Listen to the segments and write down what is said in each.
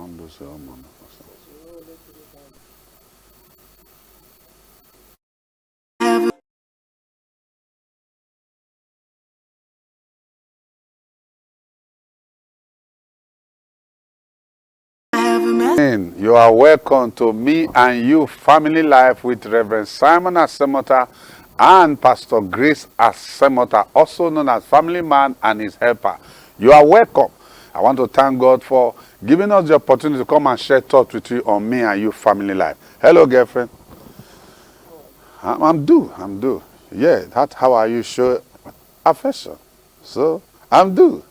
don't lose your money. You are welcome to Me and You Family Life with Reverend Simon Asemota and Pastor Grace Asemota, also known as Family Man and his helper. You are welcome. I want to thank God for giving us the opportunity to come and share thoughts with you on Me and You Family Life. Hello, girlfriend. I'm due. Yeah, that's how I you show affection. So, I'm due.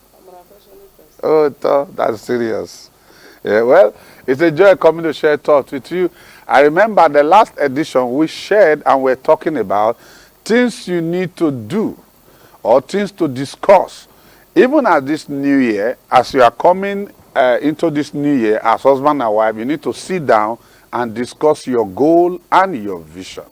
Oh, that's serious. Yeah, well, it's a joy coming to share thoughts with you. I remember the last edition we shared and we're talking about things you need to do or things to discuss. Even at this new year, as you are coming into this new year as husband and wife, you need to sit down and discuss your goal and your vision.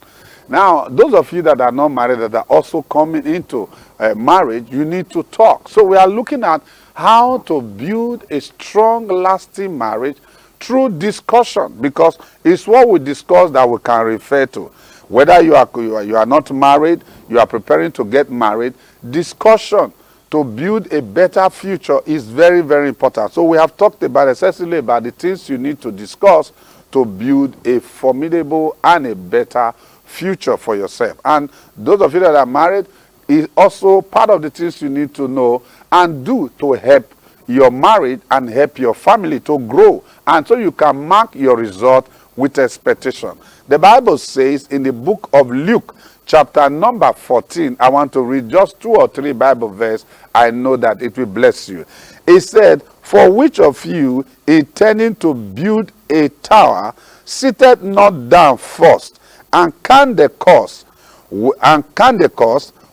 Now, those of you that are not married that are also coming into marriage, you need to talk. So we are looking at how to build a strong, lasting marriage through discussion, because it's what we discuss that we can refer to. Whether you are not married, you are preparing to get married, discussion to build a better future is very, very important. So we have talked about excessively about the things you need to discuss to build a formidable and a better future for yourself. And those of you that are married, is also part of the things you need to know and do to help your marriage and help your family to grow, and so you can mark your result with expectation. The Bible says in the book of Luke, chapter number 14, I want to read just 2 or 3 Bible verses. I know that it will bless you. It said, "For which of you, intending to build a tower, sitteth not down first, and count the cost,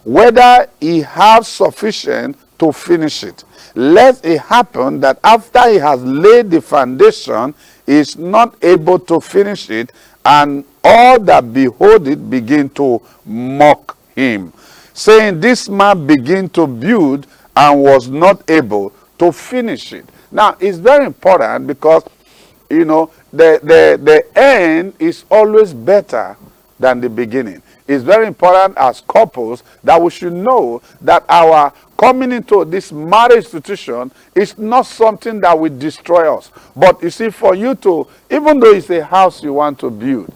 whether he have sufficient to finish it, lest it happen that after he has laid the foundation, he is not able to finish it, and all that behold it begin to mock him, saying, This man began to build and was not able to finish it." Now, it's very important because, you know, the end is always better than the beginning. It's very important as couples that we should know that our coming into this marriage institution is not something that will destroy us. But you see, for you to, even though it's a house you want to build,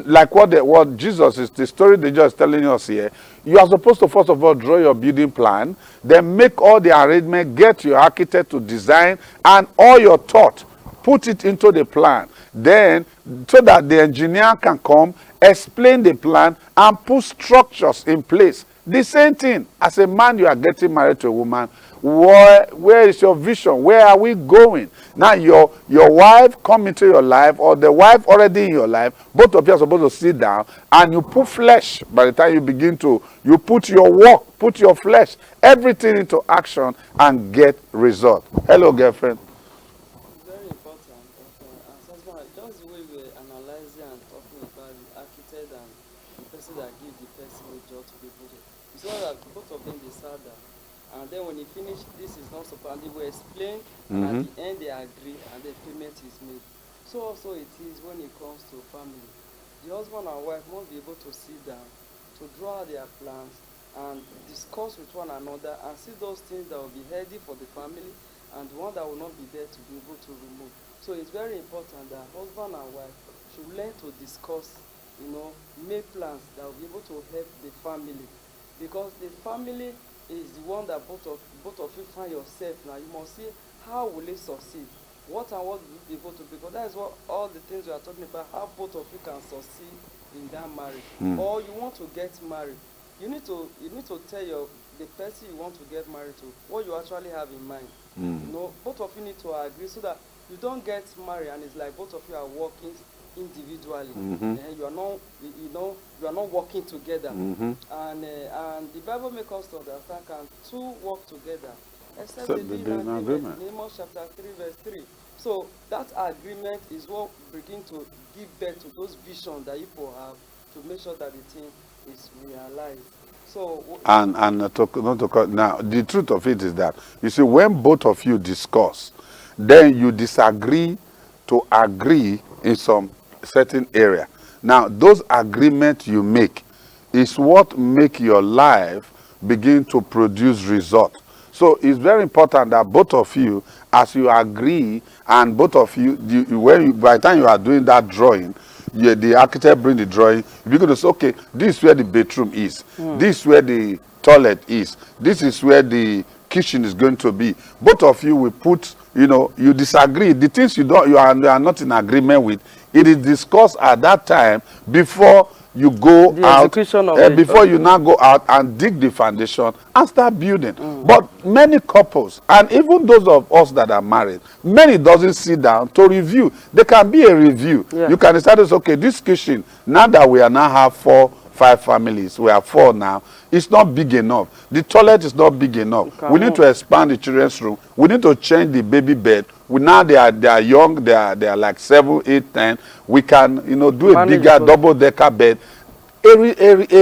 like what Jesus is, the story they just telling us here, you are supposed to first of all draw your building plan, then make all the arrangement, get your architect to design, and all your thought, put it into the plan. Then, so that the engineer can come, explain the plan, and put structures in place. The same thing, as a man, you are getting married to a woman. Where is your vision? Where are we going? Now, your wife come into your life, or the wife already in your life, both of you are supposed to sit down, and you put flesh. By the time you begin to, you put your work, put your flesh, everything into action, and get result. Hello, girlfriend. Very important. As husband, just the way we're analyzing and talking about the architect and the person that gives the person a job to be able to. It's not that both of them they sat down, and then when he finished, this is not supposed. They will explain, and at the end they agree, and the payment is made. So also it is when it comes to family. The husband and wife must be able to sit down, to draw their plans, and discuss with one another, and see those things that will be healthy for the family, and the one that will not be there to be able to remove. So it's very important that husband and wife should learn to discuss, make plans that will be able to help the family, because the family is the one that both of you find yourself now. You must see how will it succeed, what and what will you be able to, because that is what all the things we are talking about, how both of you can succeed in that marriage. Or you want to get married, you need to tell the person you want to get married to what you actually have in mind. Both of you need to agree, so that you don't get married and it's like both of you are working individually, and you are not working together. And the Bible makes us to understand, can two work together except they be in agreement. Amos chapter 3 verse 3. So that agreement is what begin to give birth to those visions that people have, to make sure that the thing is realized. So now the truth of it is that, you see, when both of you discuss, then you disagree to agree in some certain area. Now, those agreements you make is what make your life begin to produce results. So it's very important that both of you, as you agree, and both of you, by the time you are doing that drawing, the architect bring the drawing, you begin to say, okay, this is where the bedroom is. This is where the toilet is. This is where the kitchen is going to be. Both of you will put, you disagree. The things you are not in agreement with, it is discussed at that time before you go out, before you now go out and dig the foundation and start building. But many couples, and even those of us that are married, many doesn't sit down to review. There can be a review. You can decide, okay, this kitchen, now that we are now have 4-5 families, we are 4 now, it's not big enough. The toilet is not big enough. We need to expand the children's room. We need to change the baby bed. Now they are young, they are like 7, 8, 10. We can, do a bigger double-decker bed. A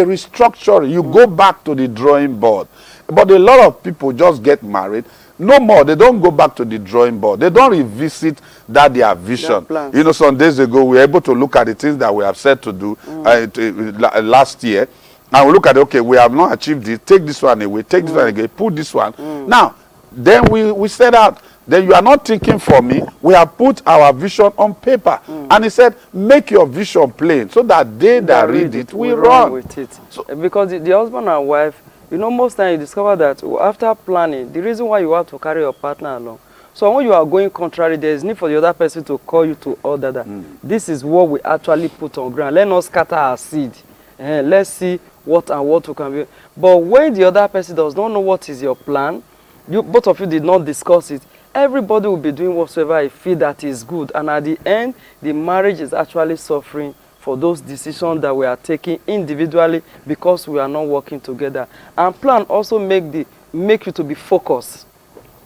restructure. You go back to the drawing board. But a lot of people just get married. No more. They don't go back to the drawing board. They don't revisit their vision. Some days ago, we were able to look at the things that we have said to do last year. And we look at, okay, we have not achieved this. Take this one away. Take this one away. Put this one. Now, then we set out. Then you are not thinking for me. We have put our vision on paper. And he said, make your vision plain so that they that read it will run with it. So, because the husband and wife, most times you discover that after planning, the reason why you have to carry your partner along. So when you are going contrary, there is need for the other person to call you to order that. This is what we actually put on ground. Let us scatter our seed. Let's see what and what we can be. But when the other person does not know what is your plan, both of you did not discuss it, everybody will be doing whatsoever he feel that is good. And at the end, the marriage is actually suffering for those decisions that we are taking individually because we are not working together. And plan also make you to be focused.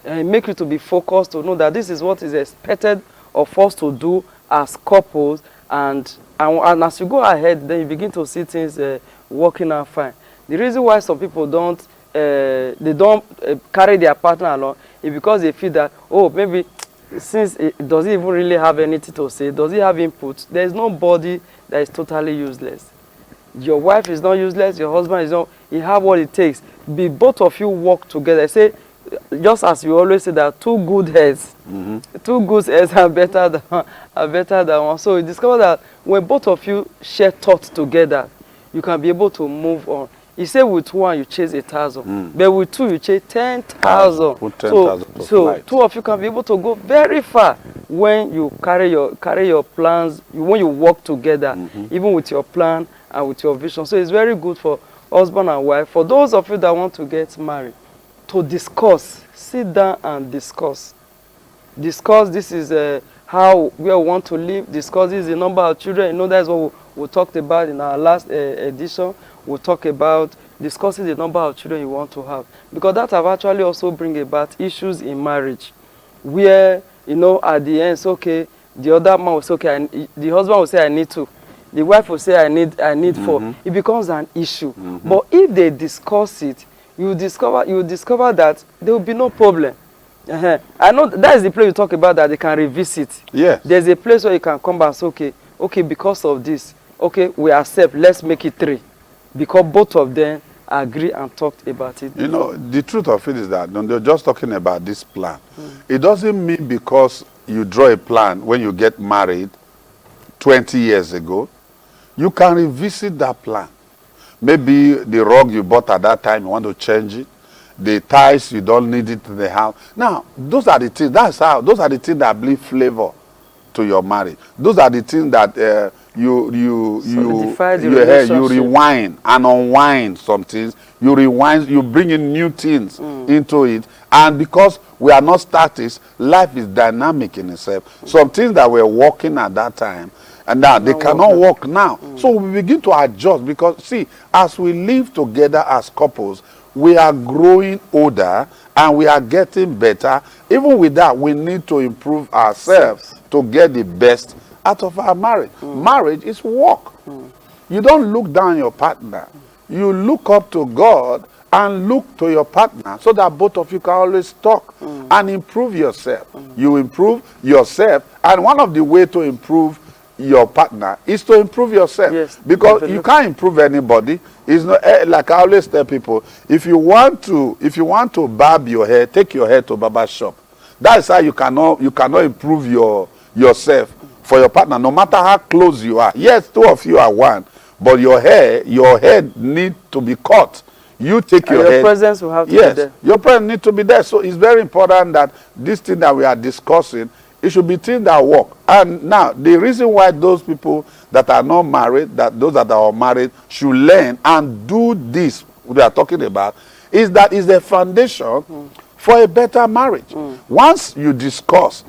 Make you to be focused to know that this is what is expected of us to do as couples. And as you go ahead, then you begin to see things working out fine. The reason why some people don't carry their partner along is because they feel that, maybe since does he even really have anything to say? Does he have input? There is nobody that is totally useless. Your wife is not useless. Your husband is not. He have what it takes. Both of you work together. Say, just as you always say that 2 good heads, 2 good heads are better than one. So you discover that when both of you share thoughts together, you can be able to move on. You say with 1 you chase 1,000, but with 2 you chase 10,000. So 2 of you can be able to go very far when you carry your plans, when you work together, even with your plan and with your vision. So it's very good for husband and wife. For those of you that want to get married, to discuss, sit down and discuss. Discuss, this is where we want to live. Discuss, this is the number of children. That's what we talked about in our last edition. We'll talk about discussing the number of children you want to have. Because that have actually also bring about issues in marriage. Where, at the end, it's okay, the other man will say, okay, the husband will say, I need 2. The wife will say, I need 4. It becomes an issue. But if they discuss it, you discover that there will be no problem. I know that is the place you talk about that they can revisit. Yes. There's a place where you can come back and say, okay, because of this, okay, we accept, let's make it 3. Because both of them agree and talked about it. The truth of it is that they're just talking about this plan. It doesn't mean because you draw a plan when you get married 20 years ago, you can revisit that plan. Maybe the rug you bought at that time, you want to change it. The tiles, you don't need it in the house. Now, those are the things. Those are the things that bring flavor to your marriage. Those are the things that you rewind and unwind some things. You rewind, you bring in new things into it. And because we are not statics, life is dynamic in itself. Some things that were working at that time, and now they cannot work now. So we begin to adjust because, see, as we live together as couples, we are growing older and we are getting better. Even with that, we need to improve ourselves to get the best out of our marriage. Marriage is work. You don't look down your partner. You look up to God and look to your partner so that both of you can always talk and improve yourself. You improve yourself, and one of the way to improve your partner is to improve yourself. Yes, because definitely. you can't improve anybody. It's not like I always tell people, if you want to barb your hair, take your hair to barber shop. That's how you cannot improve yourself for your partner, no matter how close you are. Yes, two of you are one, but your head need to be cut. You take And your head. presence will have to be Yes, there. your presence need to be there. So it's very important that this thing that we are discussing, it should be things that work. And now, the reason why those people that are not married, those that are married, should learn and do this we are talking about, is that is the foundation for a better marriage. Once you discuss,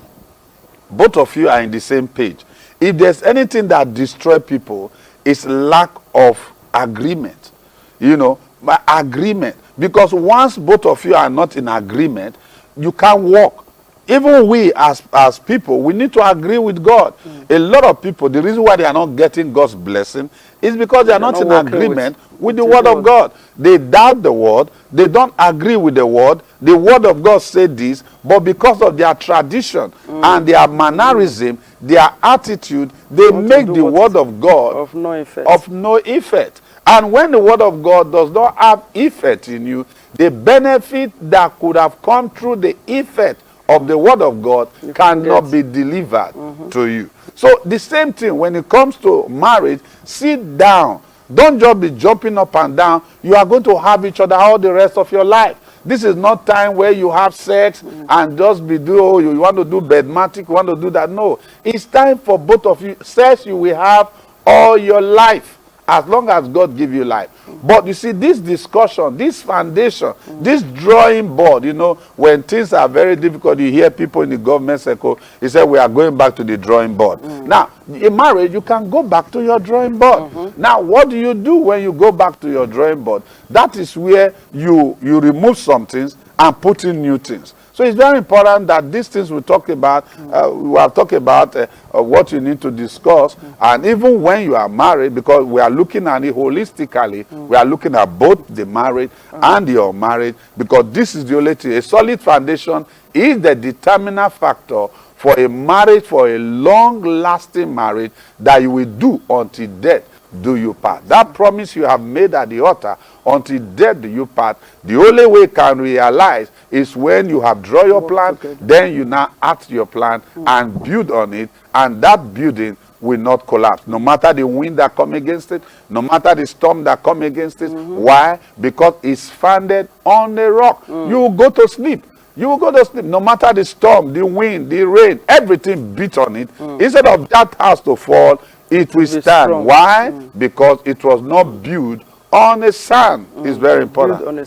both of you are in the same page. If there's anything that destroys people, it's lack of agreement. You know, agreement. Because once both of you are not in agreement, you can't walk. Even we as people, we need to agree with God. A lot of people, the reason why they are not getting God's blessing is because they are not in agreement with the word of God. They doubt the word. They don't agree with the word. The word of God said this, but because of their tradition and their mannerism, their attitude, they make the word of God of no effect. Of no effect. And when the word of God does not have effect in you, the benefit that could have come through the effect of the word of God cannot be delivered to you. So the same thing when it comes to marriage, sit down. Don't just be jumping up and down. You are going to have each other all the rest of your life. This is not time where you have sex and just be you want to do bedmatic, you want to do that. No, it's time for both of you. Sex you will have all your life, as long as God give you life. But you see, this discussion, this foundation, this drawing board, you know, when things are very difficult, you hear people in the government circle, he said, we are going back to the drawing board. Now, in marriage, you can go back to your drawing board. Now, what do you do when you go back to your drawing board? That is where you remove some things and put in new things. So it's very important that these things we talk about, we are talking about what you need to discuss. And even when you are married, because we are looking at it holistically, we are looking at both the married and the unmarried, because this is the only thing. A solid foundation is the determinant factor for a marriage, for a long-lasting marriage that you will do until death do you part. That promise you have made at the altar, until death do you part. The only way you can realize is when you have drawn your plan, then you now act your plan and build on it, and that building will not collapse. No matter the wind that come against it, no matter the storm that come against it. Why? Because it's founded on a rock. You will go to sleep. You will go to sleep. No matter the storm, the wind, the rain, everything beat on it. Instead of that house to fall, it will stand. Why? Because it was not built on a sand. It's very important. Built on a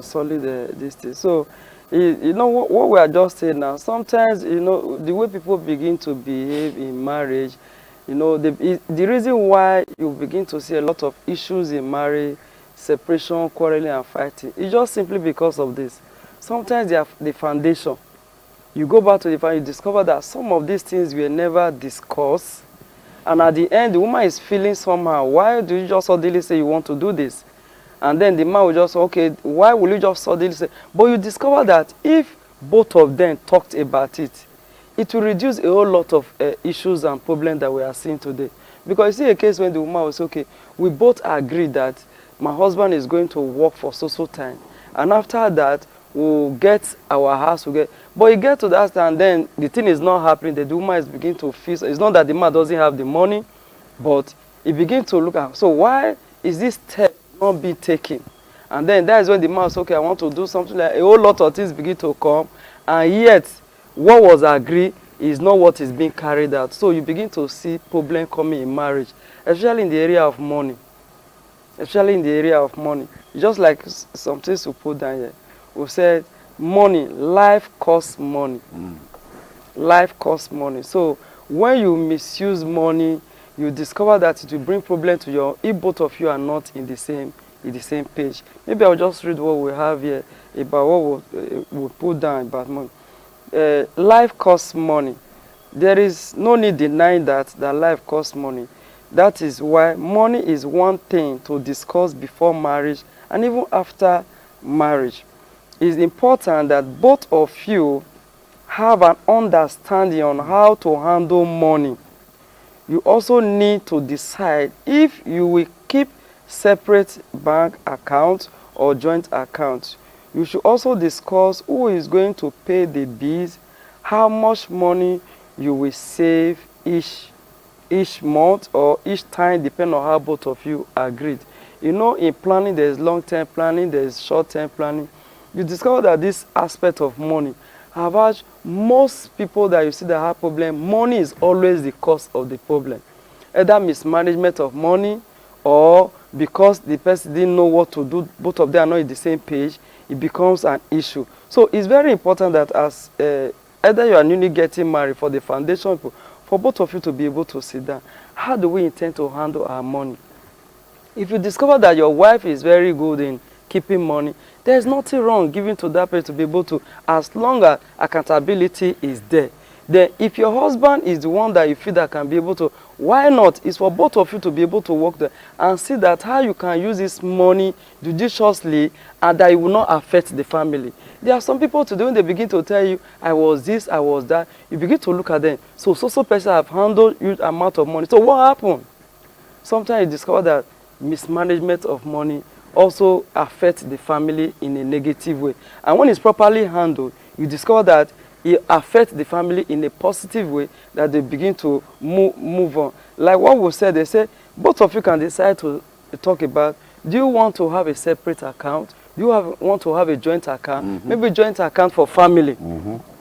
solid this thing. So, you know what we are just saying now. Sometimes, you know, the way people begin to behave in marriage, you know, the reason why you begin to see a lot of issues in marriage, separation, quarreling, and fighting, is just simply because of this. Sometimes they have the foundation. You go back to the foundation, you discover that some of these things were never discussed. And at the end, the woman is feeling somehow. Why do you just suddenly say you want to do this? And then the man will just say, okay, why will you just suddenly say? But you discover that if both of them talked about it, it will reduce a whole lot of issues and problems that we are seeing today. Because you see a case when the woman will say, okay, we both agree that my husband is going to work for so time. And after that, we'll get our house, but you get to that and then the thing is not happening. The woman is beginning to feel, it's not that the man doesn't have the money, but he begins to look at, so why is this step not being taken? And then that is when the man says, okay, I want to do something, like a whole lot of things begin to come, and yet what was agreed is not what is being carried out. So you begin to see problem coming in marriage, especially in the area of money. Especially in the area of money. Just like some things we put down here. We said money, life costs money. Life costs money. So when you misuse money, you discover that it will bring problem to your, if both of you are not in the same page. Maybe I'll just read what we have here about what we put down about money. Life costs money. There is no need denying that life costs money. That is why money is one thing to discuss before marriage and even after marriage. It's important that both of you have an understanding on how to handle money. You also need to decide if you will keep separate bank accounts or joint accounts. You should also discuss who is going to pay the bills, how much money you will save each month or each time, depending on how both of you agreed. You know, in planning, there's long-term planning, there's short-term planning. You discover that this aspect of money, about most people that you see that have problem, money is always the cause of the problem. Either mismanagement of money, or because the person didn't know what to do, both of them are not on the same page, it becomes an issue. So it's very important that as either you are newly getting married, for the foundation, for both of you to be able to sit down, how do we intend to handle our money? If you discover that your wife is very good in keeping money, there's nothing wrong giving to that person to be able to, as long as accountability is there. Then if your husband is the one that you feel that can be able to, why not? It's for both of you to be able to work there and see that how you can use this money judiciously and that it will not affect the family. There are some people today, when they begin to tell you, I was this, I was that, you begin to look at them. So person have handled huge amount of money. So what happened? Sometimes you discover that mismanagement of money also affects the family in a negative way. And when it's properly handled, you discover that it affects the family in a positive way, that they begin to move on. Like what we said, they say, both of you can decide to talk about, do you want to have a separate account? Do you want to have a joint account? Maybe joint account for family.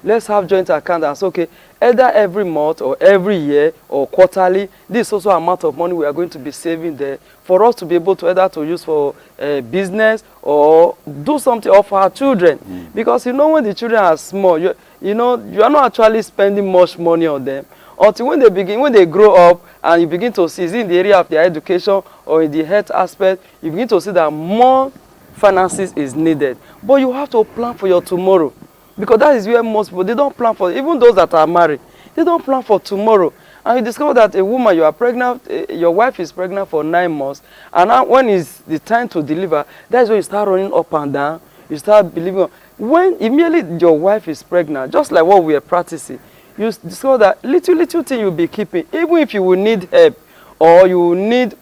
Let's have joint account. That's okay. Either every month or every year or quarterly, this is also amount of money we are going to be saving there for us to be able to either to use for business or do something for our children. Because you know, when the children are small, you know, you are not actually spending much money on them until when they grow up and you begin to see, is it in the area of their education or in the health aspect, you begin to see that more finances is needed. But you have to plan for your tomorrow. Because that is where most people, they don't plan for, even those that are married, they don't plan for tomorrow. And you discover that a woman, you are pregnant, your wife is pregnant for 9 months, and now when it's the time to deliver, that's when you start running up and down, you start believing. When immediately your wife is pregnant, just like what we are practicing, you discover that little thing you'll be keeping, even if you will need help, or you will need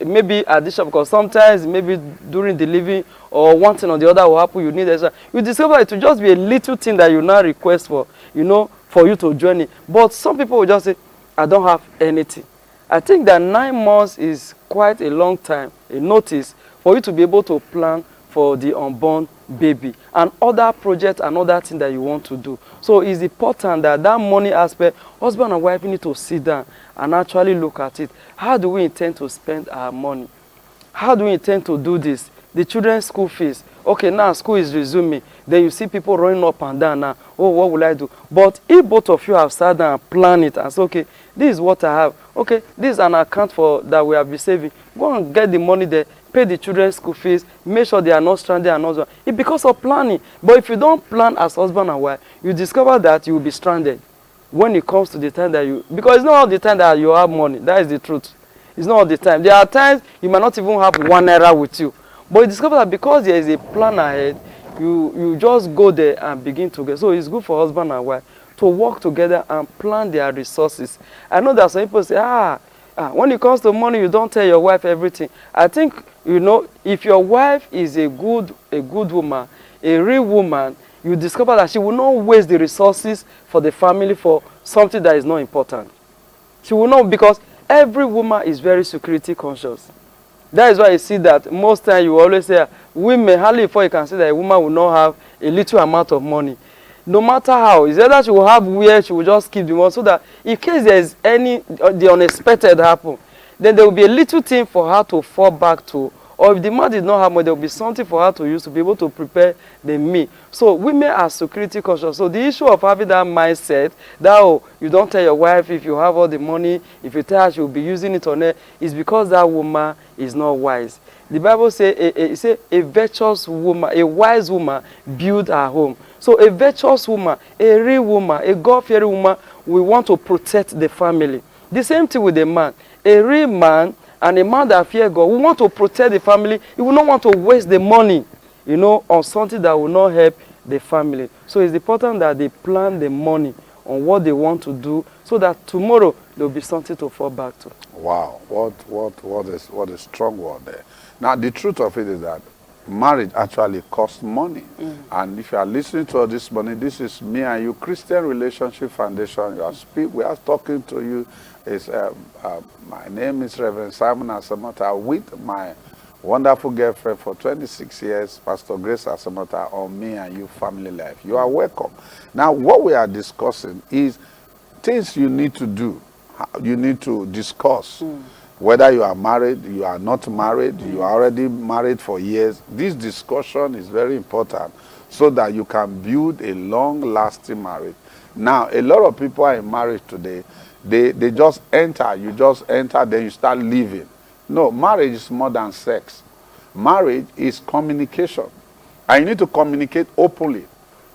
maybe addition, because sometimes maybe during delivery or one thing or the other will happen, you need extra. You discover it will just be a little thing that you now request for, you know, for you to join it. But some people will just say, I don't have anything. I think that 9 months is quite a long time, a notice, for you to be able to plan for the unborn baby and other projects and other things that you want to do. So it's important that that money aspect, husband and wife need to sit down and actually look at it. How do we intend to spend our money? How do we intend to do this? The children's school fees. Okay, now school is resuming. Then you see people running up and down now. Oh, what will I do? But if both of you have sat down and planned it and say, okay, this is what I have. Okay, this is an account for that we have been saving. Go and get the money there. Pay the children's school fees. Make sure they are not stranded and not. It's because of planning. But if you don't plan as husband and wife, you discover that you will be stranded when it comes to the time that you, because it's not all the time that you have money. That is the truth. It's not all the time. There are times you might not even have 1 naira with you. But you discover that because there is a plan ahead, you just go there and begin to get. So it's good for husband and wife to work together and plan their resources. I know that some people say, when it comes to money, you don't tell your wife everything. I think, you know, if your wife is a good woman, a real woman, you discover that she will not waste the resources for the family for something that is not important. She will not, because every woman is very security conscious. That is why you see that most times you always say, women, hardly before you can say that a woman will not have a little amount of money. No matter how, it's either she will have where she will just keep the money, so that in case there is the unexpected happen, then there will be a little thing for her to fall back to. Or if the man did not have money, there will be something for her to use to be able to prepare the meal. So women are security conscious. So the issue of having that mindset that, oh, you don't tell your wife if you have all the money, if you tell her she will be using it on her, is because that woman is not wise. The Bible says a virtuous woman, a wise woman build her home. So a virtuous woman, a real woman, a God-fearing woman, we want to protect the family. The same thing with a man. A real man And a man that fears God will want to protect the family. He will not want to waste the money, you know, on something that will not help the family. So it's important that they plan the money on what they want to do so that tomorrow there will be something to fall back to. Wow, what a strong word there. Now, the truth of it is that marriage actually costs money. And if you are listening to all this money, this is me and you, Christian Relationship Foundation. We are talking to you. My name is Reverend Simon Asamota with my wonderful girlfriend for 26 years, Pastor Grace Asamota, on Me and You Family Life. You are welcome. Now, what we are discussing is things you need to do. You need to discuss. Whether you are married, you are not married, you are already married for years. This discussion is very important so that you can build a long-lasting marriage. Now, a lot of people are in marriage today. They just enter. You just enter, then you start living. No, marriage is more than sex. Marriage is communication. And you need to communicate openly.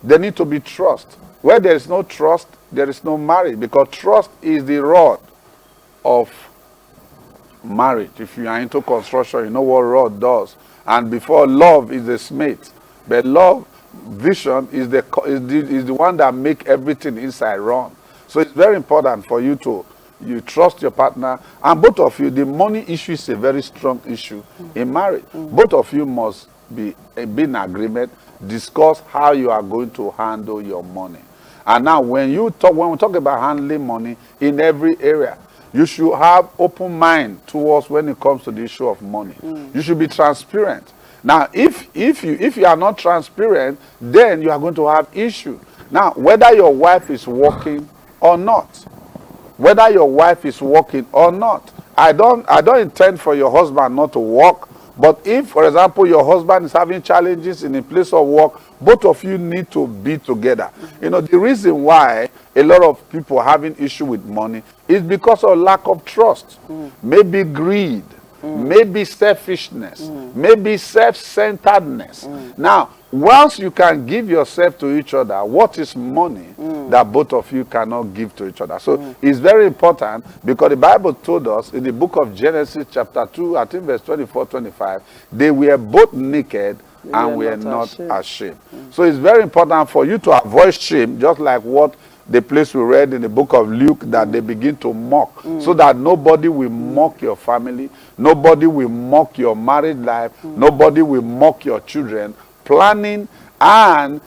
There need to be trust. Where there is no trust, there is no marriage, because trust is the rod of marriage. If you are into construction, you know what rod does. And before, love is the smith. But love, vision, is the one that make everything inside run. So it's very important for you to trust your partner. And both of you, the money issue is a very strong issue in marriage. Both of you must be in agreement, discuss how you are going to handle your money. And now when we talk about handling money in every area, you should have open mind towards when it comes to the issue of money. You should be transparent. Now, if you are not transparent, then you are going to have issue. Now, whether your wife is working or not, I don't intend for your husband not to work. But if, for example, your husband is having challenges in a place of work, both of you need to be together. You know, the reason why a lot of people are having issue with money is because of lack of trust. Maybe greed, maybe selfishness, maybe self-centeredness. Now, once you can give yourself to each other, what is money that both of you cannot give to each other? So it's very important, because the Bible told us in the book of Genesis chapter 2, I think verse 24, 25, they were both naked and were not ashamed. So it's very important for you to avoid shame, just like what the place we read in the book of Luke, that they begin to mock, so that nobody will mock your family, nobody will mock your married life, nobody will mock your children. Planning and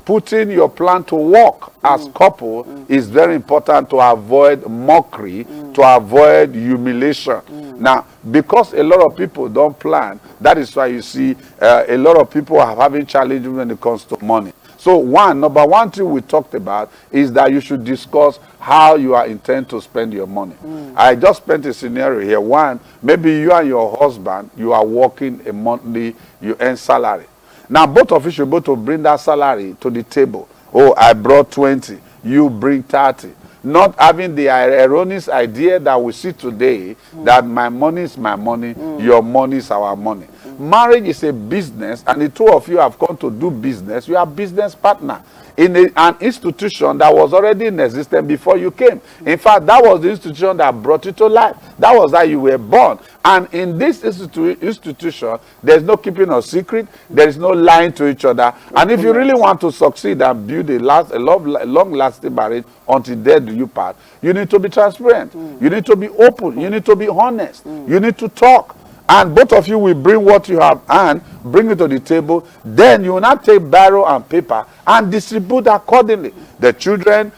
putting your plan to work as couple is very important to avoid mockery, to avoid humiliation. Now, because a lot of people don't plan, that is why you see a lot of people are having challenges when it comes to money. So number one thing we talked about is that you should discuss how you are intend to spend your money. I just spent a scenario here. One, maybe you and your husband, you are working a monthly, you earn salary. Now, both of you should be able to bring that salary to the table. Oh, I brought 20, you bring 30. Not having the erroneous idea that we see today, that my money is my money, your money is our money. Marriage is a business, and the two of you have come to do business. You are business partner in an institution that was already in existence before you came. In fact, that was the institution that brought you to life. That was how you were born. And in this institution, there's no keeping of secret. There is no lying to each other. And if you really want to succeed and build a long-lasting marriage until death do you part, you need to be transparent. You need to be open. You need to be honest. You need to talk. And both of you will bring what you have and bring it to the table. Then you will not take barrel and paper and distribute accordingly. The children,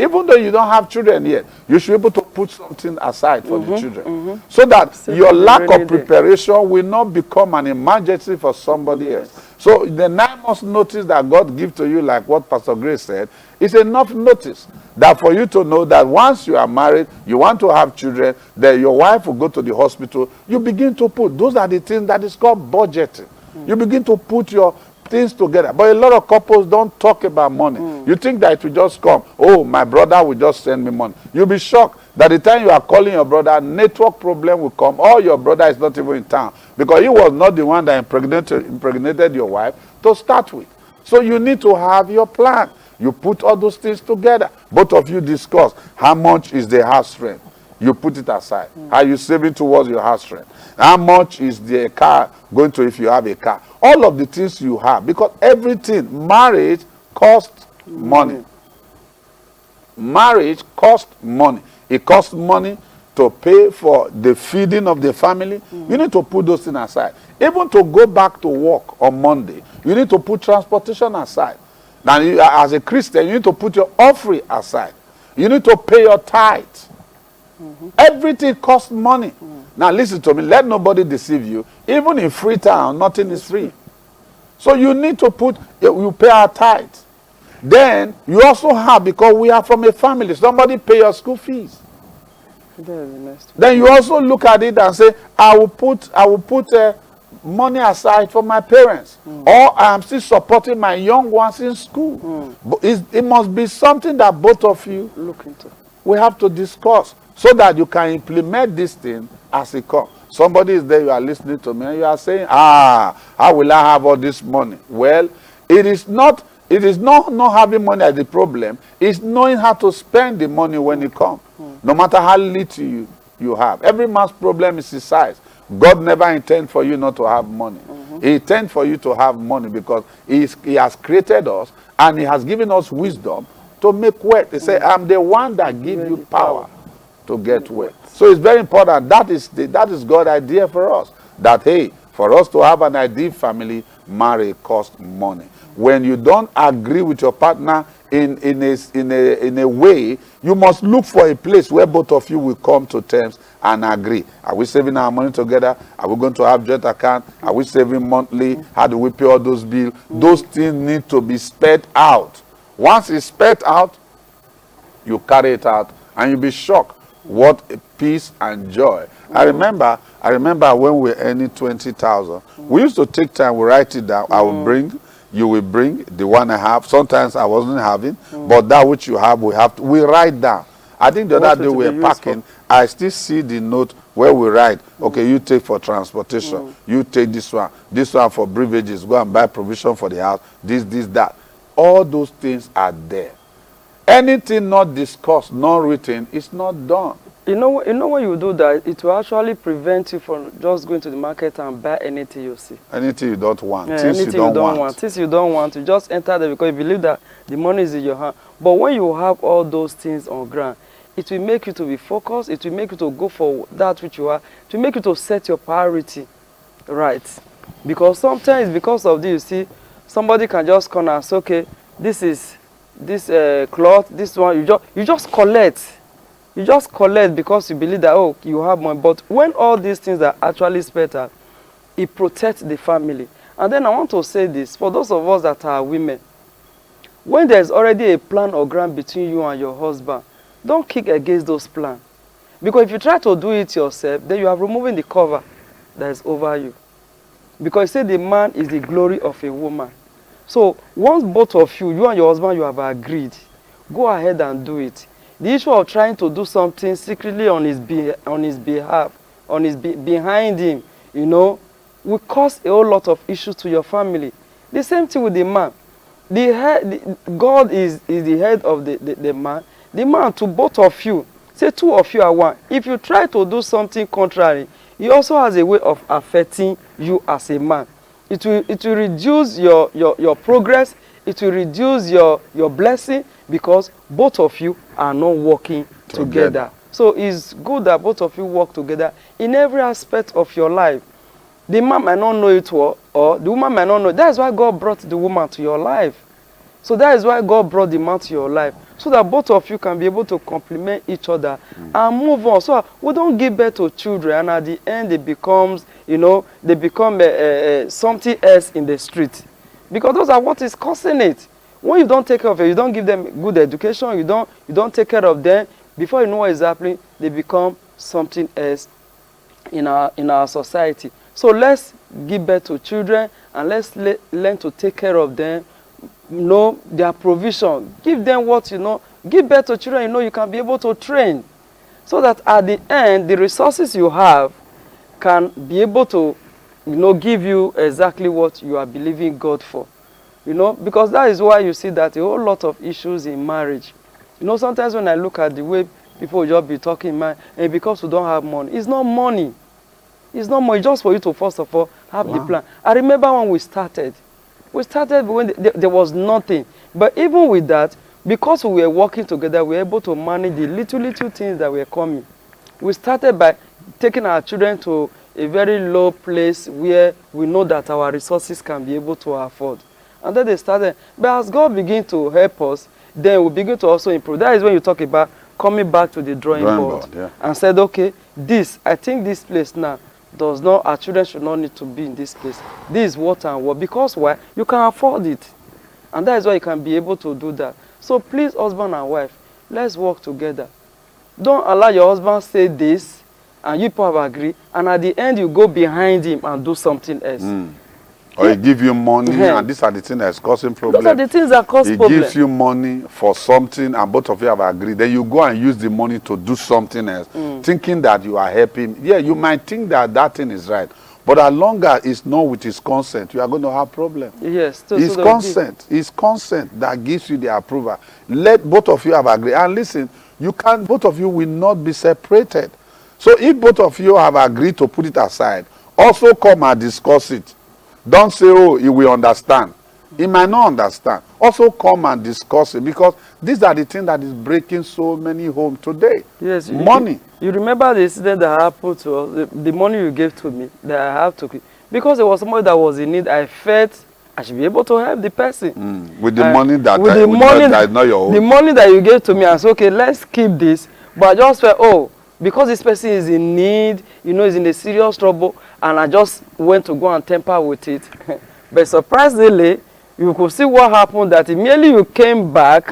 even though you don't have children yet, you should be able to put something aside for the children. So that your lack of preparation will not become an emergency for somebody else. So the 9 months notice that God gives to you, like what Pastor Grace said, is enough notice that for you to know that once you are married, you want to have children, then your wife will go to the hospital. You begin to put, those are the things that is called budgeting. You begin to put your things together. But a lot of couples don't talk about money. You think that it will just come. Oh, my brother will just send me money. You'll be shocked that the time you are calling your brother, network problem will come, or your brother is not even in town, because he was not the one that impregnated your wife to start with. So you need to have your plan. You put all those things together. Both of you discuss how much is the house rent. you put it aside. Are you saving towards your house rent? How much is the car going to if you have a car? All of the things you have, because everything, marriage costs money. Marriage costs money. It costs money to pay for the feeding of the family. You need to put those things aside. Even to go back to work on Monday, you need to put transportation aside. Now, you, as a Christian, you need to put your offering aside. You need to pay your tithe. Everything costs money. Now, listen to me. Let nobody deceive you. Even in Freetown, nothing is free. So you need to put, you pay our tithe. Then you also have, because we are from a family, somebody pay your school fees. Then you also look at it and say, I will put money aside for my parents, or I am still supporting my young ones in school. But it must be something that both of you Look into. we have to discuss, so that you can implement this thing as it comes. Somebody is there, you are listening to me, and you are saying, how will I have all this money? Well, it is not having money as the problem. It's knowing how to spend the money when it comes. No matter how little you have. Every man's problem is his size. God never intended for you not to have money. He intended for you to have money because he has created us, and he has given us wisdom to make wealth. He said, I'm the one that gives you power to get wealth. So it's very important. That is God's idea for us. That, hey, for us to have an ideal family, marriage costs money. When you don't agree with your partner in a way, you must look for a place where both of you will come to terms and agree. Are we saving our money together? Are we going to have joint account? Are we saving monthly? How do we pay all those bills? Those things need to be spelled out. Once it's spelled out, you carry it out, and you'll be shocked what a peace and joy. I remember when we were earning 20,000. We used to take time, we write it down. I will bring, you will bring the one I have. Sometimes I wasn't having, but that which you have, we write down. I think the other day we were packing, I still see the note where we write, okay, you take for transportation, you take this one for beverages, go and buy provision for the house, this, that. All those things are there. Anything not discussed, not written, is not done. You know when you do that, it will actually prevent you from just going to the market and buy anything you see. Anything you don't want, Yeah, things you don't want. Things you don't want, you just enter there because you believe that the money is in your hand. But when you have all those things on ground, it will make you to be focused, it will make you to go for that which you are, it will make you to set your priority right. Because sometimes because of this, you see, somebody can just come and say, okay, this is this cloth, this one, you just collect. You just collect because you believe that, oh, you have money. But when all these things are actually spent out, it protects the family. And then I want to say this, for those of us that are women, when there's already a plan or grant between you and your husband, don't kick against those plans. Because if you try to do it yourself, then you are removing the cover that is over you. Because you say the man is the glory of a woman. So once both of you and your husband, you have agreed, go ahead and do it. The issue of trying to do something secretly on his behalf, behind him, you know, will cause a whole lot of issues to your family. The same thing with the man. God is the head of the man. The man to both of you. Say two of you are one. If you try to do something contrary, he also has a way of affecting you as a man. It will reduce your progress. It will reduce your blessing because both of you are not working together. So it's good that both of you work together in every aspect of your life. The man might not know it or the woman might not know. That is why God brought the woman to your life. So that is why God brought the man to your life. So that both of you can be able to complement each other and move on. So we don't give birth to children and at the end they become something else in the street. Because those are what is causing it. When you don't take care of it, you don't give them good education, you don't take care of them, before you know what is happening, they become something else in our society. So let's give birth to children and let's learn to take care of them, know their provision, give them what you know, give birth to children you know you can be able to train. So that at the end, the resources you have can be able to give you exactly what you are believing God for. Because that is why you see that a whole lot of issues in marriage. Sometimes when I look at the way People will just be talking, man, and because we don't have money. It's not money. It's not money. Just for you to, first of all, have the plan. I remember when we started when there was nothing. But even with that, because we were working together, we were able to manage the little things that were coming. We started by taking our children to a very low place where we know that our resources can be able to afford. And then they started. But as God began to help us, then we begin to also improve. That is when you talk about coming back to the drawing board yeah. and said, okay, I think this place now does not, our children should not need to be in this place. This is what and what. Because why? You can afford it. And that is why you can be able to do that. So please, husband and wife, let's work together. Don't allow your husband say this, and you people have agreed, and at the end you go behind him and do something else. Or he give you money, and these are the things that's causing problems. Those are the things that cause problems. He gives you money for something, and both of you have agreed. Then you go and use the money to do something else, thinking that you are helping. Yeah, you might think that that thing is right. But as long as it's not with his consent, you are going to have problems. Yes. It's consent. It's consent that gives you the approval. Let both of you have agreed. And listen, both of you will not be separated. So if both of you have agreed to put it aside, also come and discuss it. Don't say, oh, he will understand. He might not understand. Also come and discuss it, because these are the things that is breaking so many homes today. Yes. Money. You remember the incident that happened to us, the money you gave to me that I have to keep. Because there was somebody that was in need, I felt I should be able to help the person. With the money that is not your own. The money that you gave to me, I said, okay, let's keep this. But I just felt, oh, because this person is in need, you know, is in a serious trouble, and I just went to go and tamper with it. But surprisingly, you could see what happened, that immediately you came back,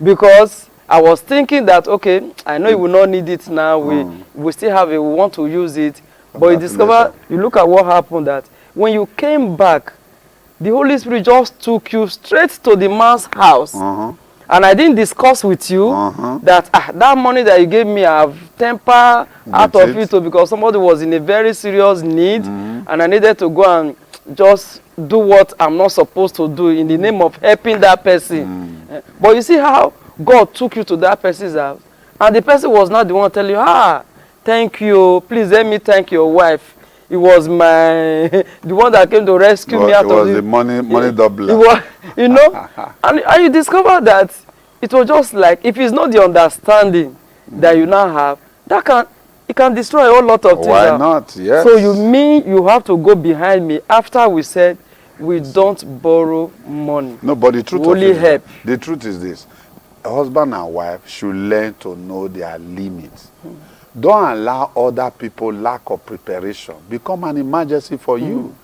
because I was thinking that, okay, I know you will not need it now. We still have it. We want to use it. But you discover, you look at what happened, that when you came back, the Holy Spirit just took you straight to the man's house. And I didn't discuss with you that that money that you gave me, I've tempered out of it because somebody was in a very serious need, and I needed to go and just do what I'm not supposed to do in the name of helping that person. But you see how God took you to that person's house, and the person was not the one telling you, thank you, please let me thank your wife. It was the one that came to rescue me out of the money doubler. It was, you know, and you discover that it was just like, if it's not the understanding that you now have, it can destroy a whole lot of things. Why not? Yes. So you mean you have to go behind me after we said we don't borrow money? No, but the truth only help. The truth is this: a husband and wife should learn to know their limits. Don't allow other people lack of preparation become an emergency for you.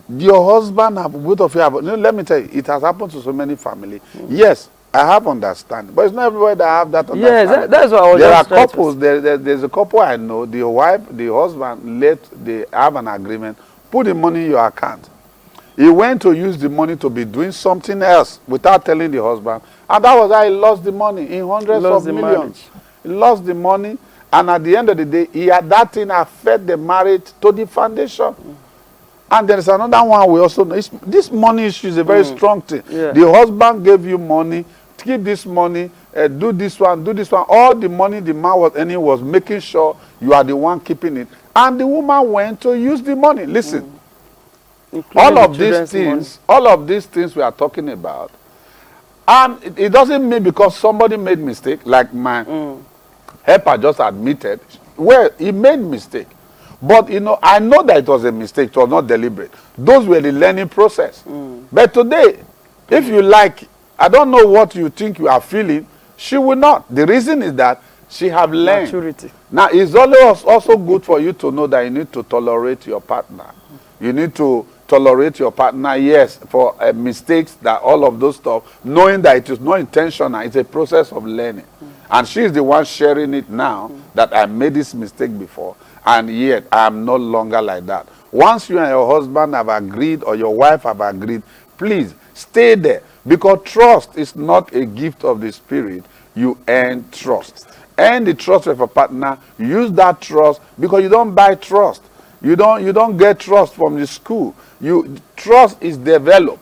Your husband, both of you have, let me tell you, it has happened to so many families. Yes, I have understanding, but it's not everybody that have that understanding. Yes, that's what I was There are just trying couples, there's a couple I know, the wife, the husband, they have an agreement, put the money in your account. He went to use the money to be doing something else without telling the husband. And that was how he lost the money in hundreds of millions. He lost the money. And at the end of the day, he had that thing affect the marriage to the foundation. And there is another one we also know. This money issue is a very strong thing. Yeah. The husband gave you money, keep this money, do this one, do this one. All the money the man was earning was making sure you are the one keeping it. And the woman went to use the money. Listen, all of these things we are talking about, and it doesn't mean because somebody made mistake, like my helper just admitted, well, he made mistake. But, you know, I know that it was a mistake. It was not deliberate. Those were the learning process. But today, if you like, I don't know what you think you are feeling, she will not. The reason is that she have learned. Maturity. Now, it's always also good for you to know that you need to tolerate your partner. You need to tolerate your partner, yes, for mistakes, that all of those stuff, knowing that it is not intentional. It's a process of learning. And she is the one sharing it now, that I made this mistake before, and yet I am no longer like that. Once you and your husband have agreed, or your wife have agreed, please stay there, because trust is not a gift of the Spirit. You earn trust. Earn the trust of a partner. Use that trust, because you don't buy trust. You don't get trust from the school. Trust is developed.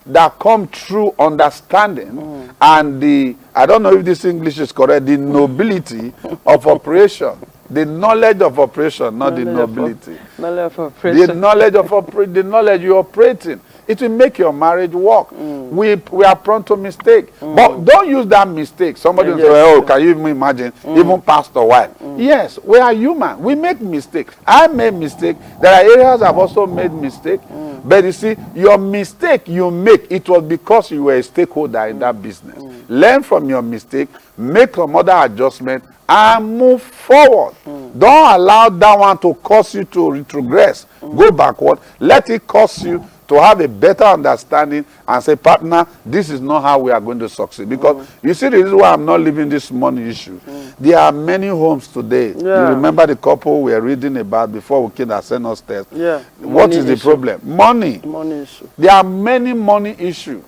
that come through understanding and the, I don't know if this English is correct, the nobility of operation. The knowledge of operation, not the nobility. Knowledge of operation. The knowledge of the knowledge you're operating. It will make your marriage work. We are prone to mistake. But don't use that mistake. Somebody will say, oh, can you even imagine? Even pastor wife. Yes, we are human. We make mistakes. I made mistake. There are areas I've also made mistake. But you see, your mistake you make, it was because you were a stakeholder in that business. Learn from your mistake, make some other adjustment, and move forward. Don't allow that one to cause you to retrogress. Go backward. Let it cause you to have a better understanding and say, partner, this is not how we are going to succeed. Because you see the reason why I'm not leaving this money issue. There are many homes today. You remember the couple we were reading about before we came that sent us tests? What is the problem? Money. Money issue. There are many money issues.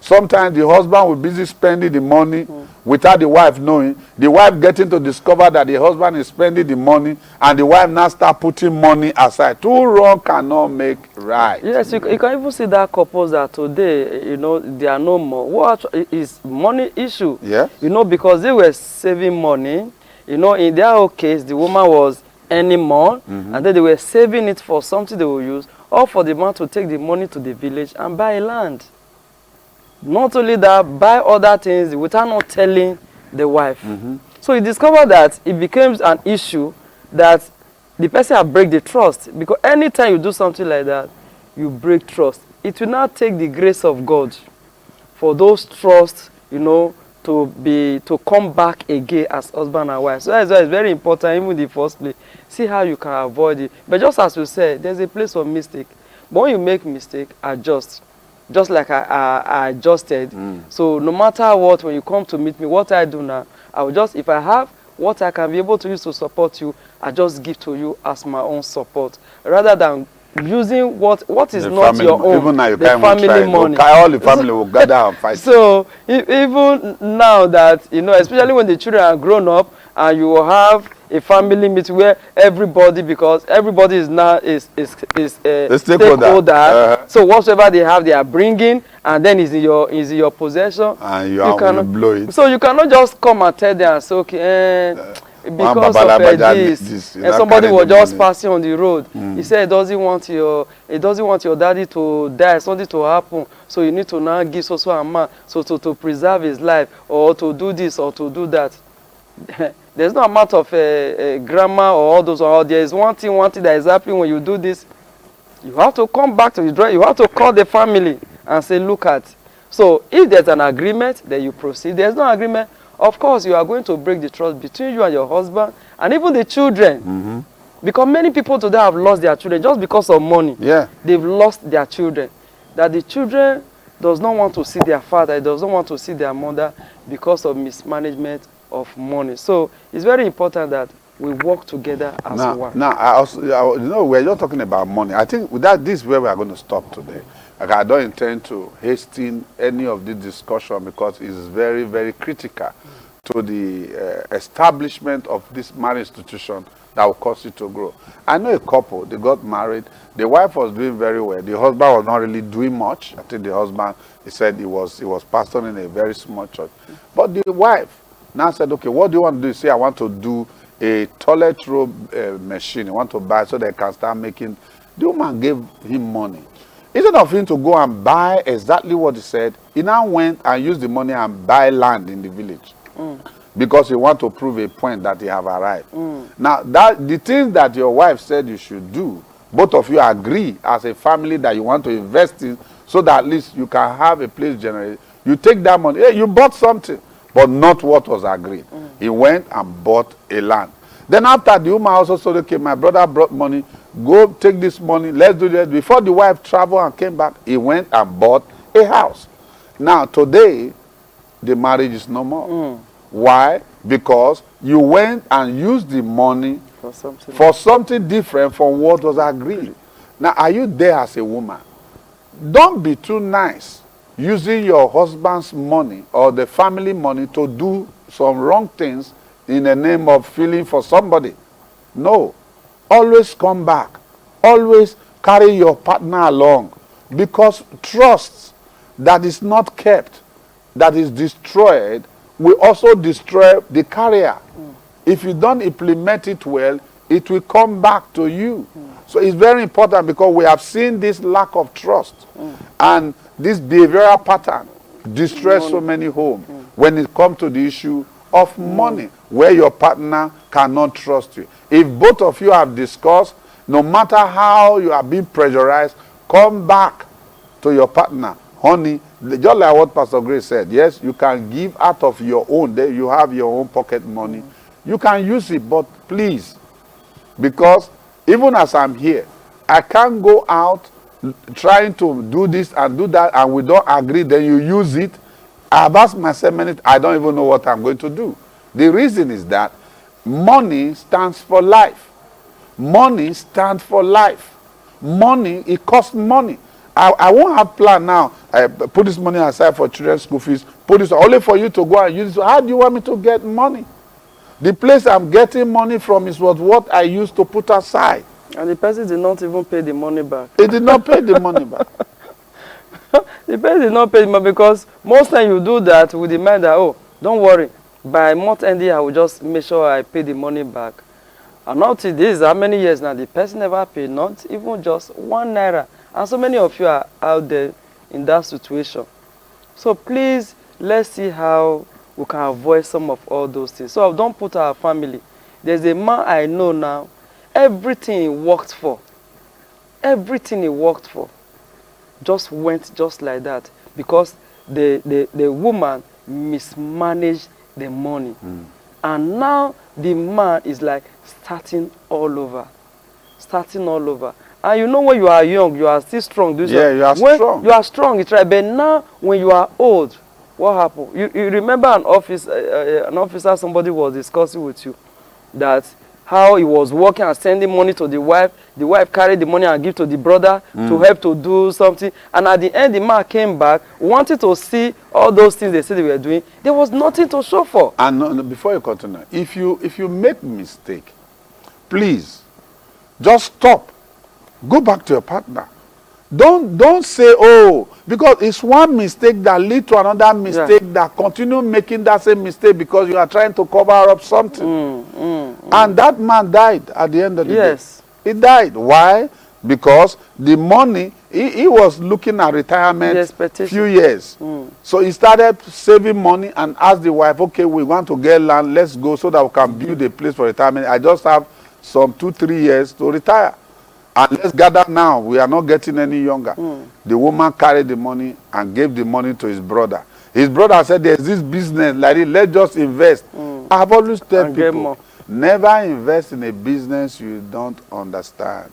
Sometimes the husband will be busy spending the money without the wife knowing. The wife getting to discover that the husband is spending the money, and the wife now start putting money aside. Two wrong cannot make right. Yes, you can even see that couples that today, you know, they are no more. What is money issue? Yeah. You know, because they were saving money. You know, in their own case, the woman was earning more, and then they were saving it for something they will use, or for the man to take the money to the village and buy land. Not only that, buy other things without not telling the wife. So you discover that it becomes an issue that the person has break the trust. Because anytime you do something like that, you break trust. It will not take the grace of God for those trusts, you know, to come back again as husband and wife. So that's why it's very important, even in the first place. See how you can avoid it. But just as you said, there's a place for mistake. But when you make mistake, adjust. Just like I adjusted. So no matter what, when you come to meet me, what I do now, I will just, if I have what I can be able to use to support you, I just give to you as my own support. Rather than using what is the not your own, even now you the can't family money. All the family will gather and fight. So even now that, you know, especially when the children are grown up and you will have a family meeting where everybody, because everybody is now a stakeholder. So whatsoever they have, they are bringing, and then is in your possession. And you cannot blow it. So you cannot just come and tell them and say, okay, because of this, and somebody was just passing on the road. He said he doesn't want your daddy to die, something to happen. So you need to now give so amount, so to preserve his life, or to do this or to do that. There's no amount of grammar or all those. Or there is one thing that is happening when you do this. You have to come back to the drawing. You have to call the family and say, look at. So if there's an agreement, then you proceed. There's no agreement, of course, you are going to break the trust between you and your husband and even the children. Because many people today have lost their children just because of money. They've lost their children. That the children does not want to see their father, does not want to see their mother because of mismanagement of money. So it's very important that we work together as one. Now, you know, we're just talking about money. I think this is where we are going to stop today. Like, I don't intend to hasten any of this discussion because it's very, very critical to the establishment of this marriage institution that will cause it to grow. I know a couple, they got married. The wife was doing very well. The husband was not really doing much. I think the husband, he said he was pastoring in a very small church. But the wife now said, okay, what do you want to do? Say, I want to do a toilet roll machine. I want to buy so they can start making. The woman gave him money. Instead of him to go and buy exactly what he said, he now went and used the money and buy land in the village. Because he want to prove a point that he have arrived. Now, the things that your wife said you should do, both of you agree as a family that you want to invest in so that at least you can have a place generated. You take that money. Hey, you bought something, but not what was agreed. He went and bought a land. Then after, the woman also said, okay, my brother brought money. Go take this money. Let's do that. Before the wife traveled and came back, he went and bought a house. Now, today, the marriage is no more. Why? Because you went and used the money for something different from what was agreed. Now, are you there as a woman? Don't be too nice using your husband's money or the family money to do some wrong things in the name of feeling for somebody. No. Always come back. Always carry your partner along. Because trust that is not kept, that is destroyed, will also destroy the carrier. If you don't implement it well, it will come back to you. So it's very important, because we have seen this lack of trust and this behavioral pattern destroy so many homes when it comes to the issue of money, where your partner cannot trust you. If both of you have discussed, no matter how you are being pressurized, come back to your partner. Honey, just like what Pastor Grace said, yes, you can give out of your own. You have your own pocket money. You can use it, but please, because even as I'm here, I can't go out trying to do this and do that, and we don't agree, then you use it. I've asked myself many, I don't even know what I'm going to do. The reason is that money stands for life. Money stands for life. Money, it costs money. I won't have plan now. I put this money aside for children's school fees. Put this only for you to go and use it. How do you want me to get money? The place I'm getting money from is what I used to put aside. And the person did not even pay the money back. He did not pay the money back. The person did not pay the money, because most times you do that with the mind that, oh, don't worry, by month ending I will just make sure I pay the money back. And up to this, how many years now, the person never paid, not even just 1 naira. And so many of you are out there in that situation. So please, let's see how we can avoid some of all those things. So don't put our family. There's a man I know now, everything he worked for, just went just like that, because the woman mismanaged the money. And now the man is like starting all over. And you know, when you are young, you are still strong. Yeah, you are strong. You are strong, it's right. But now, when you are old, what happened? You remember an officer, somebody was discussing with you, that how he was working and sending money to the wife. The wife carried the money and give to the brother to help to do something. And at the end, the man came back, wanted to see all those things they said they were doing. There was nothing to show for. And no, before you continue, if you make mistake, please, just stop. Go back to your partner. Don't say, oh, because it's one mistake that leads to another mistake that continue making that same mistake because you are trying to cover up something. And that man died at the end of the day. He died. Why? Because the money, he was looking at retirement few years. So he started saving money and asked the wife, okay, we want to get land, let's go so that we can build a place for retirement. I just have some 2-3 years to retire. And let's gather now. We are not getting any younger. The woman carried the money and gave the money to his brother. His brother said, there's this business like this. Let's just invest. I have always told people, never invest in a business you don't understand.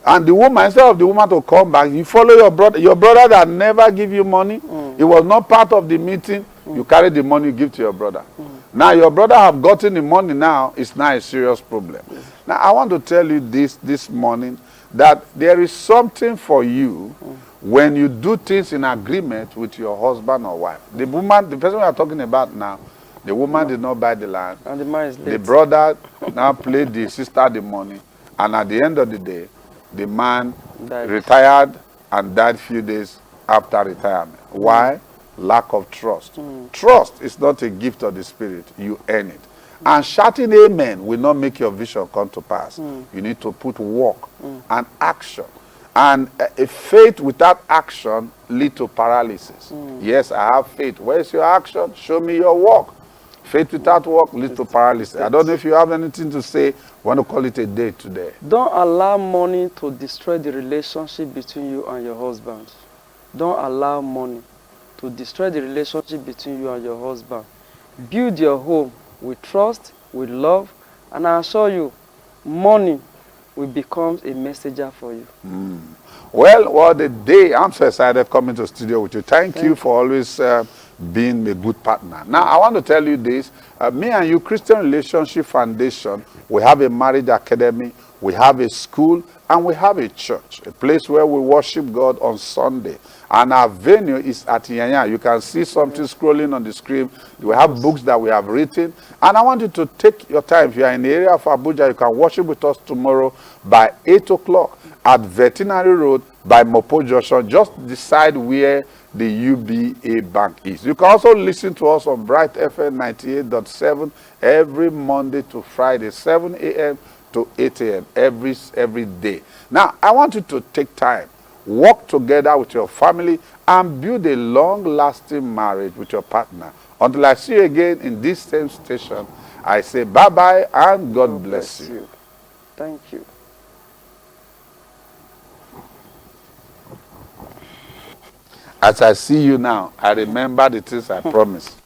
And the woman, instead of the woman to come back, you follow your brother that never give you money. It was not part of the meeting. You carry the money, you give to your brother. Now your brother have gotten the money now. It's not a serious problem. Now, I want to tell you this morning, that there is something for you when you do things in agreement with your husband or wife. The person we are talking about now, the woman did not buy the land. And the man is late. The brother now played the sister the money. And at the end of the day, the man retired and died few days after retirement. Why? Lack of trust. Trust is not a gift of the Spirit. You earn it. And shouting amen will not make your vision come to pass. You need to put work and action. And a faith without action leads to paralysis. Yes, I have faith. Where's your action? Show me your work. Faith without work leads to paralysis. I don't know if you have anything to say. I want to call it a day today. Don't allow money to destroy the relationship between you and your husband. Don't allow money to destroy the relationship between you and your husband. Build your home with trust, with love, and I assure you, money will become a messenger for you. Well, the day, I'm so excited coming to the studio with you. Thank you for always being a good partner. Now, I want to tell you this. Me and you, Christian Relationship Foundation, we have a marriage academy, we have a school, and we have a church, a place where we worship God on Sunday. And our venue is at Yanya. You can see something scrolling on the screen. We have books that we have written. And I want you to take your time. If you are in the area of Abuja, you can worship with us tomorrow by 8 o'clock at Veterinary Road by Mopo Junction. Just decide where the UBA Bank is. You can also listen to us on Bright FM 98.7 every Monday to Friday, 7 a.m. to 8 a.m. every day. Now, I want you to take time, work together with your family, and build a long-lasting marriage with your partner. Until I see you again in this same station, I say bye-bye and God bless you. Thank you. As I see you now, I remember the things I promised.